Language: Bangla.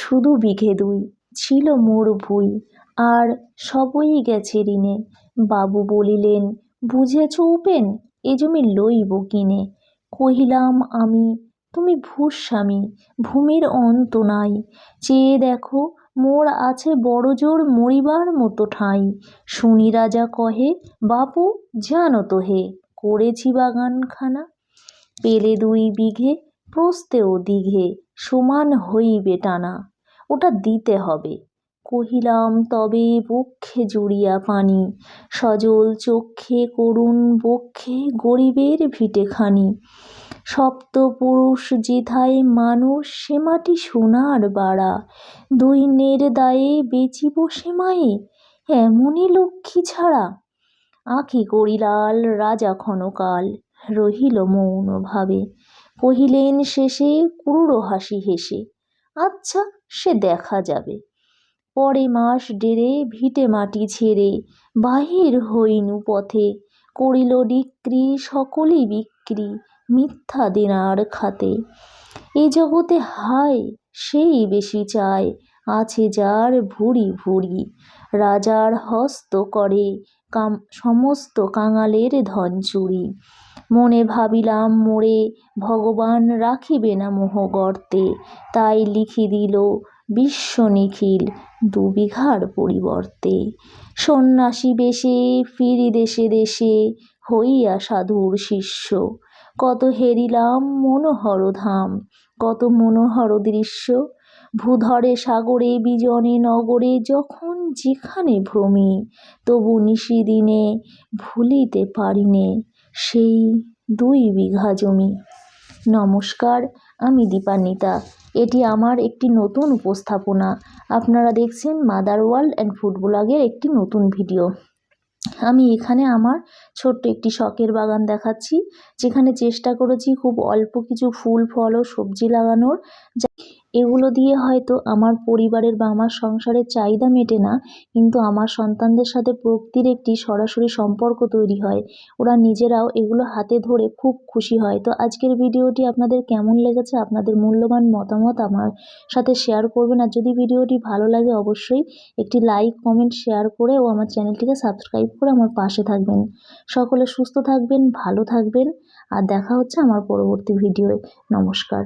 শুধু বিঘে 2 ছিল মোর ভুঁই, আর সবই গেছে ঋণে। বাবু বলিলেন, বুঝেছ উপেন, এ জমি লইব কিনে। কহিলাম আমি, তুমি ভূস্বামী, ভূমির অন্ত নাই। চেয়ে দেখো, মোর আছে বড় জোর মরিবার মতো ঠাঁই। শুনি রাজা কহে, বাপু জানো তো হে, করেছি বাগানখানা। পেলে 2 বিঘে, প্রস্থেও দিঘে, সমান হইবে টানা। ওটা দিতে হবে। কহিলাম তবে বক্ষে জুড়িয়া পানি, সজল চক্ষে করুণ বক্ষে গরিবের ভিটেখানি। সপ্তপুরুষ যেথায় মানুষ, সে মাটি সোনার বাড়া। দৈন্যের দায়ে বেচিব সে মায়ে, এমনই লক্ষ্মী ছাড়া। আঁখি করিলাল রাজা ক্ষণকাল, রহিল মৌন ভাবে। কহিলেন শেষে ক্রূর হাসি হেসে, আচ্ছা সে দেখা যাবে। পরে মাস ডেরে ভিটে মাটি ছেড়ে বাহির হইনু পথে। করিল ডিক্রি সকলই বিক্রি, মিথ্যা দেনার খাতে। এ জগতে হায় সেই বেশি চায়, আছে যার ভুরি ভুরি। রাজার হস্ত করে সমস্ত কাঙালের ধন চুরি। মনে ভাবিলাম মোরে ভগবান রাখিবে না মোহ গর্তে, তাই লিখি দিল বিশ্ব নিখিল 2 বিঘার পরিবর্তে। সন্ন্যাসী বেশে ফিরি দেশে দেশে, হইয়া সাধুর শিষ্য। কত হেরিলাম মনোহর ধাম, কত মনোহর দৃশ্য। ভূধরে সাগরে বিজনে নগরে, যখন যেখানে ভ্রমি। তবু নিশিদিনে ভুলিতে পারিনে সেই 2 বিঘা জমি। নমস্কার, আমি দীপান্বিতা। এটি আমার একটি নতুন উপস্থাপনা। আপনারা দেখছেন মাদার ওয়ার্ল্ড অ্যান্ড ফুড ব্লগের একটি নতুন ভিডিও। আমি এখানে আমার ছোট্ট একটি শখের বাগান দেখাচ্ছি, যেখানে চেষ্টা করেছি খুব অল্প কিছু ফুল ফল ও সবজি লাগানোর। এগুলো দিয়ে হয়তো আমার পরিবারের বা আমার সংসারের চাহিদা মেটে না, কিন্তু আমার সন্তানদের সাথে প্রকৃতির একটি সরাসরি সম্পর্ক তৈরি হয়। ওরা নিজেরাও এগুলো হাতে ধরে খুব খুশি হয়। তো আজকের ভিডিওটি আপনাদের কেমন লেগেছে, আপনাদের মূল্যবান মতামত আমার সাথে শেয়ার করবেন। আর যদি ভিডিওটি ভালো লাগে অবশ্যই একটি লাইক কমেন্ট শেয়ার করে ও আমার চ্যানেলটিকে সাবস্ক্রাইব করে আমার পাশে থাকবেন। সকলে সুস্থ থাকবেন, ভালো থাকবেন, আর দেখা হচ্ছে আমার পরবর্তী ভিডিওয়ে। নমস্কার।